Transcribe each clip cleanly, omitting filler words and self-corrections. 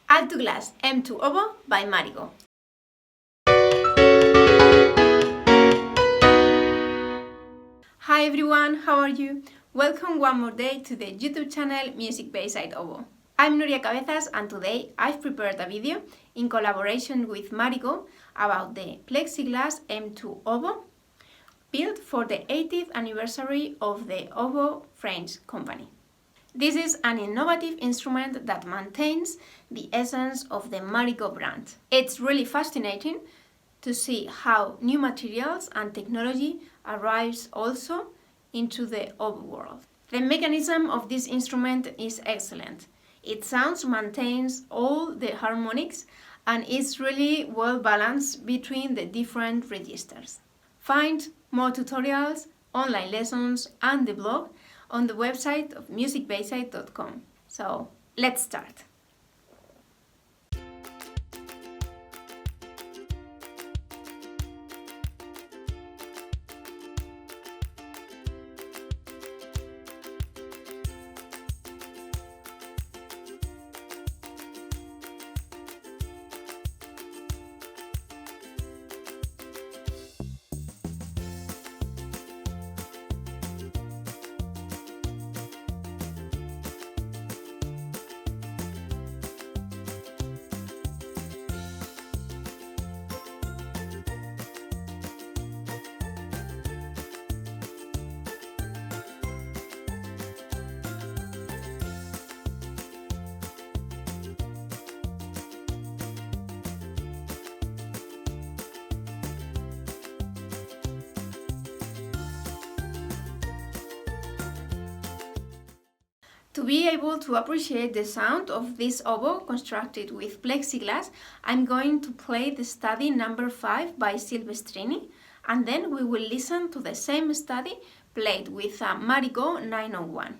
Altuglass M2 Oboe by Marigaux. Hi everyone, how are you? Welcome one more day to the YouTube channel MusicBayside Oboe. I'm Nuria Cabezas and today I've prepared a video in collaboration with Marigaux about the plexiglass M2 Oboe built for the 80th anniversary of the Oboe French company. This is an innovative instrument that maintains the essence of the Marigaux brand. It's really fascinating to see how new materials and technology arrives also into the oboe world. The mechanism of this instrument is excellent. Its sound maintains all the harmonics and is really well balanced between the different registers. Find more tutorials, online lessons and the blog on the website of musicbayside.com. So let's start. To be able to appreciate the sound of this oboe constructed with plexiglass, I'm going to play the study number 5 by Silvestrini, and then we will listen to the same study played with a Marigaux 901.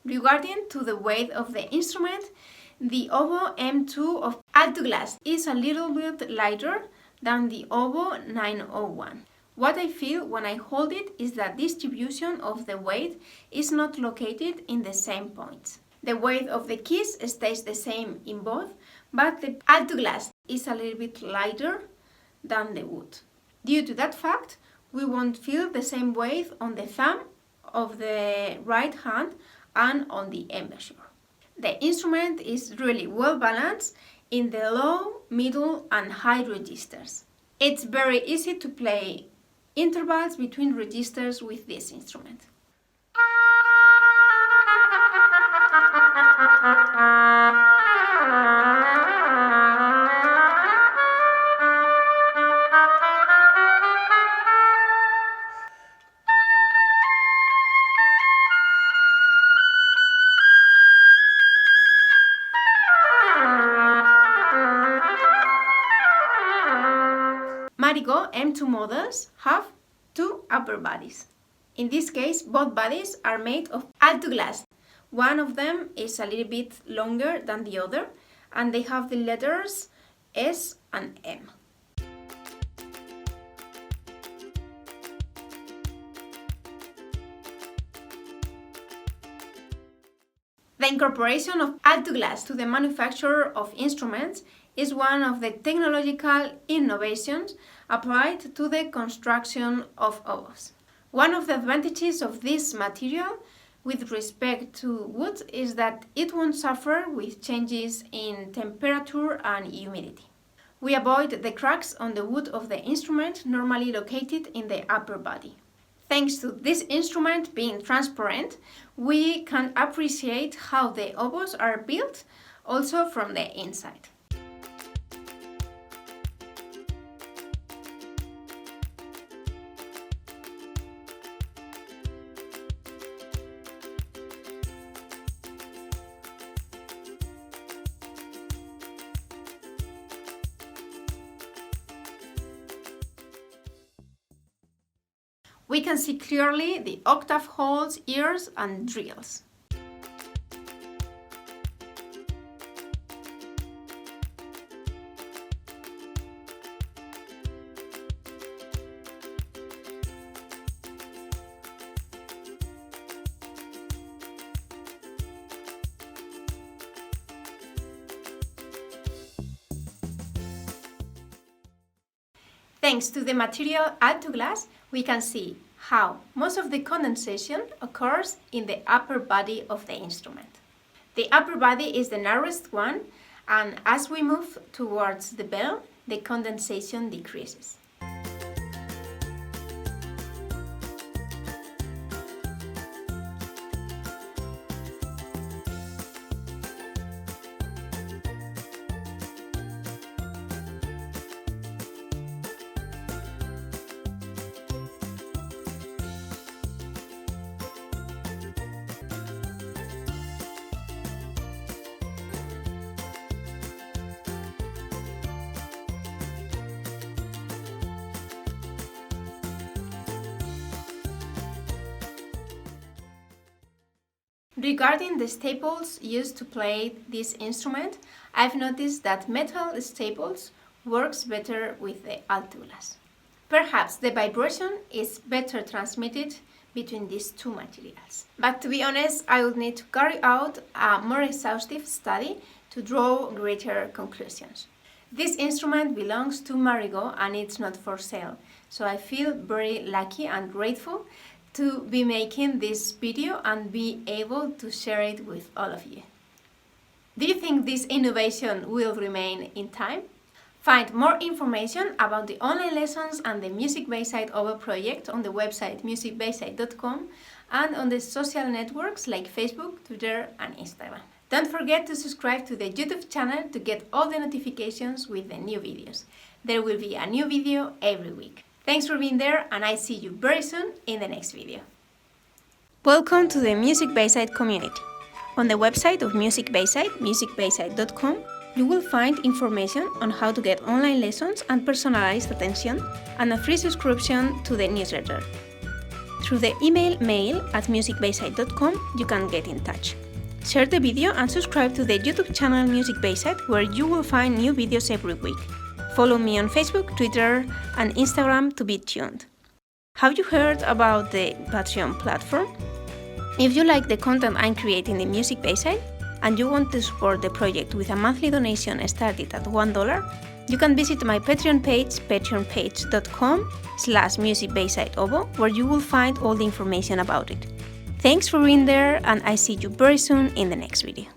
Regarding to the weight of the instrument, the Oboe M2 of Altuglass is a little bit lighter than the Oboe 901. What I feel when I hold it is that distribution of the weight is not located in the same points. The weight of the keys stays the same in both, but the Altuglass is a little bit lighter than the wood. Due to that fact, we won't feel the same weight on the thumb of the right hand and on the embouchure. The instrument is really well balanced in the low, middle and high registers. It's very easy to play intervals between registers with this instrument. Marigaux M2 models have two upper bodies. In this case, both bodies are made of Altuglass. One of them is a little bit longer than the other, and they have the letters S and M. The incorporation of Altuglass to the manufacture of instruments is one of the technological innovations applied to the construction of oboes. One of the advantages of this material with respect to wood is that it won't suffer with changes in temperature and humidity. We avoid the cracks on the wood of the instrument normally located in the upper body. Thanks to this instrument being transparent, we can appreciate how the oboes are built also from the inside. We can see clearly the octave holes, ears, and drills. Thanks to the material Altuglass, we can see how most of the condensation occurs in the upper body of the instrument. The upper body is the narrowest one, and as we move towards the bellow, the condensation decreases. Regarding the staples used to play this instrument, I've noticed that metal staples works better with the Altuglass. Perhaps the vibration is better transmitted between these two materials. But to be honest, I would need to carry out a more exhaustive study to draw greater conclusions. This instrument belongs to Marigaux and it's not for sale, so I feel very lucky and grateful to be making this video and be able to share it with all of you. Do you think this innovation will remain in time? Find more information about the online lessons and the MusicBayside Oboe project on the website musicbayside.com and on the social networks like Facebook, Twitter and Instagram. Don't forget to subscribe to the YouTube channel to get all the notifications with the new videos. There will be a new video every week. Thanks for being there, and I see you very soon in the next video. Welcome to the MusicBayside community. On the website of MusicBayside, musicbayside.com, you will find information on how to get online lessons and personalized attention, and a free subscription to the newsletter. Through the email mail@musicbayside.com, you can get in touch. Share the video and subscribe to the YouTube channel MusicBayside, where you will find new videos every week. Follow me on Facebook, Twitter and Instagram to be tuned. Have you heard about the Patreon platform? If you like the content I'm creating in MusicBayside and you want to support the project with a monthly donation started at $1, you can visit my Patreon page, patreonpage.com/musicbaysideoboe, where you will find all the information about it. Thanks for being there, and I see you very soon in the next video.